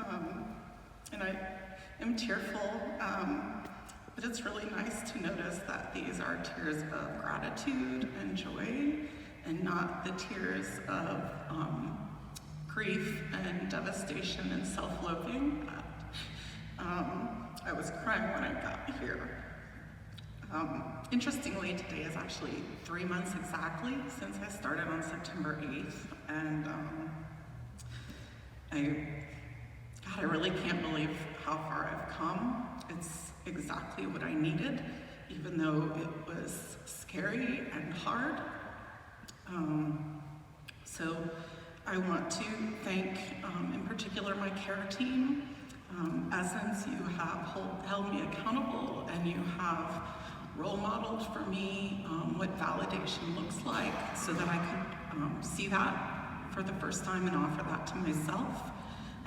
And I am tearful, but it's really nice to notice that these are tears of gratitude and joy, and not the tears of grief and devastation and self-loathing that I was crying when I got here. Interestingly, today is actually 3 months exactly since I started on September 8th, and I really can't believe how far I've come. It's exactly what I needed, even though it was scary and hard. So I want to thank, in particular, my care team. Essence, you have held me accountable, and you have role modeled for me what validation looks like, so that I could see that for the first time and offer that to myself.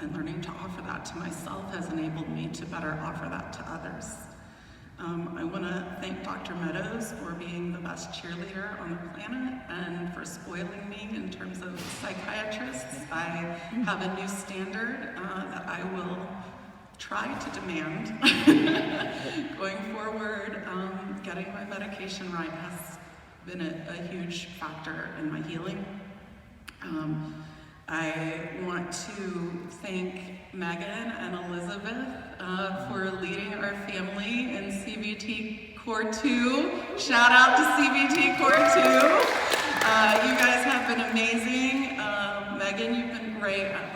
And learning to offer that to myself has enabled me to better offer that to others. I want to thank Dr. Meadows for being the best cheerleader on the planet and for spoiling me in terms of psychiatrists. I have a new standard that I will try to demand going forward. Getting my medication right has been a huge factor in my healing. I want to thank Megan and Elizabeth for leading our family in CBT Core 2. Shout out to CBT Core 2. You guys have been amazing. Megan, you've been great at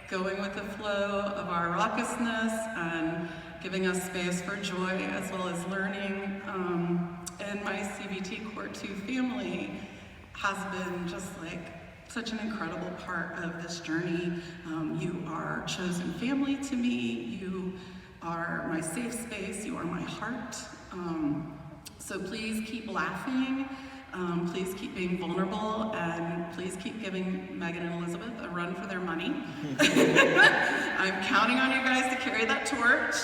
going with the flow of our raucousness and giving us space for joy as well as learning. And my CBT Core 2 family has been just such an incredible part of this journey. You are chosen family to me. You are my safe space. You are my heart. So please keep laughing. Please keep being vulnerable, and please keep giving Megan and Elizabeth a run for their money. I'm counting on you guys to carry that torch.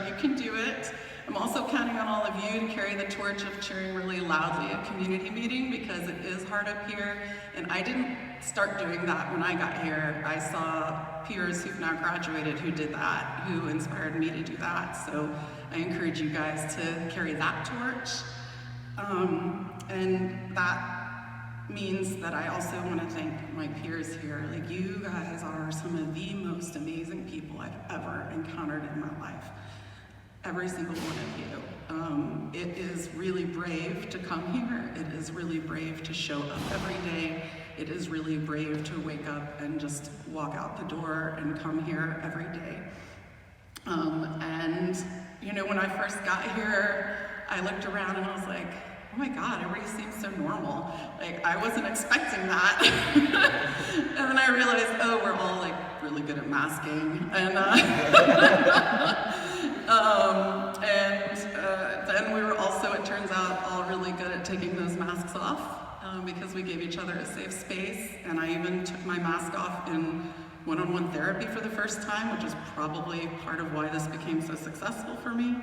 You can do it. I'm also counting on all of you to carry the torch of cheering really loudly at community meeting, because it is hard up here. And I didn't start doing that when I got here. I saw peers who've now graduated who did that, who inspired me to do that. So I encourage you guys to carry that torch. And that means that I also want to thank my peers here. You guys are some of the most amazing people I've ever encountered in my life. Every single one of you. It is really brave to come here. It is really brave to show up every day. It is really brave to wake up and just walk out the door and come here every day. And when I first got here, I looked around and I was like, oh my God, everybody seems so normal. I wasn't expecting that. And then I realized, oh, we're all really good at masking. And then we were also, it turns out, all really good at taking those masks off because we gave each other a safe space. And I even took my mask off in one-on-one therapy for the first time, which is probably part of why this became so successful for me.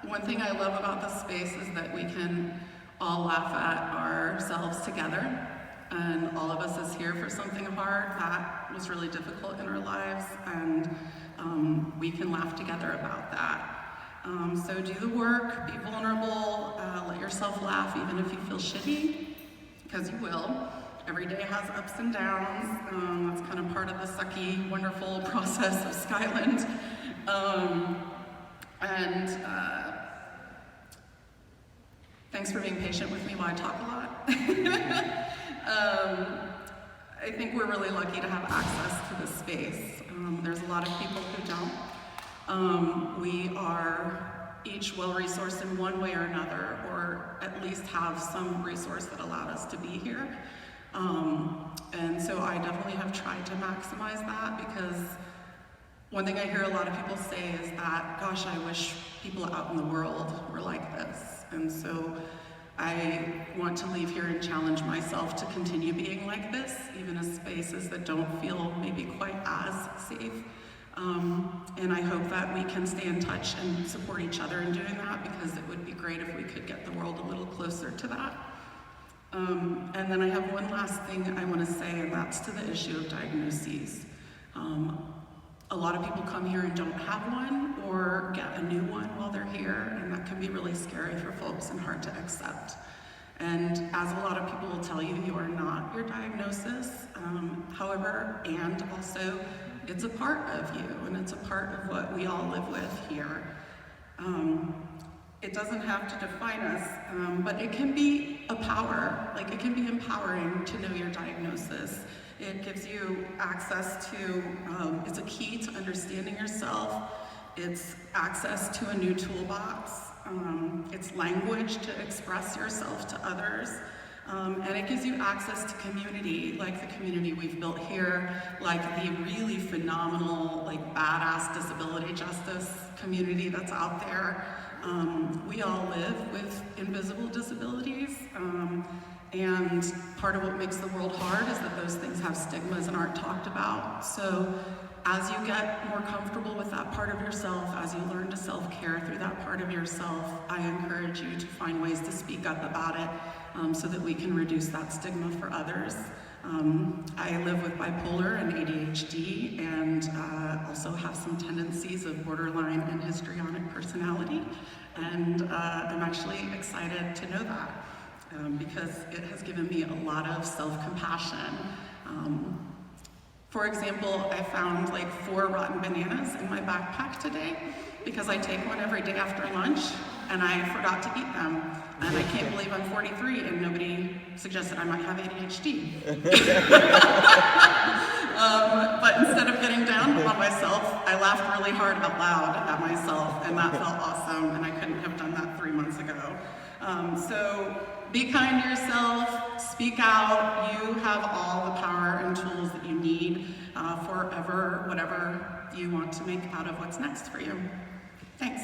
One thing I love about this space is that we can all laugh at ourselves together. And all of us is here for something hard that was really difficult in our lives, and we can laugh together about that. So do the work, be vulnerable, let yourself laugh even if you feel shitty, because you will. Every day has ups and downs. That's kind of part of the sucky, wonderful process of Skyland. Thanks for being patient with me while I talk a lot. I think we're really lucky to have access to this space. There's a lot of people who don't. We are each well-resourced in one way or another, or at least have some resource that allowed us to be here. And so I definitely have tried to maximize that, because one thing I hear a lot of people say is that, gosh, I wish people out in the world were like this. And so I want to leave here and challenge myself to continue being like this, even in spaces that don't feel maybe quite as safe. And I hope that we can stay in touch and support each other in doing that, because it would be great if we could get the world a little closer to that. And then I have one last thing I want to say, and that's to the issue of diagnoses. A lot of people come here and don't have one or get a new one while they're here, and that can be really scary for folks and hard to accept. And as a lot of people will tell you, you are not your diagnosis. However, and also, it's a part of you, and it's a part of what we all live with here. It doesn't have to define us, but it can be a power. Like, it can be empowering to know your diagnosis. It gives you access to, it's a key to understanding yourself. It's access to a new toolbox. It's language to express yourself to others. And it gives you access to community, like the community we've built here, like the really phenomenal, like badass disability justice community that's out there. We all live with invisible disabilities, and part of what makes the world hard is that those things have stigmas and aren't talked about. So as you get more comfortable with that part of yourself, as you learn to self-care through that part of yourself, I encourage you to find ways to speak up about it so that we can reduce that stigma for others. I live with bipolar and ADHD, and also have some tendencies of borderline and histrionic personality, and I'm actually excited to know that because it has given me a lot of self-compassion. For example, I found like 4 rotten bananas in my backpack today because I take one every day after lunch, and I forgot to eat them. And I can't believe I'm 43 and nobody suggested I might have ADHD. But instead of getting down on myself, I laughed really hard out loud at myself, and that felt awesome, and I couldn't have done that 3 months ago. So be kind to yourself, speak out. You have all the power and tools that you need for whatever you want to make out of what's next for you. Thanks.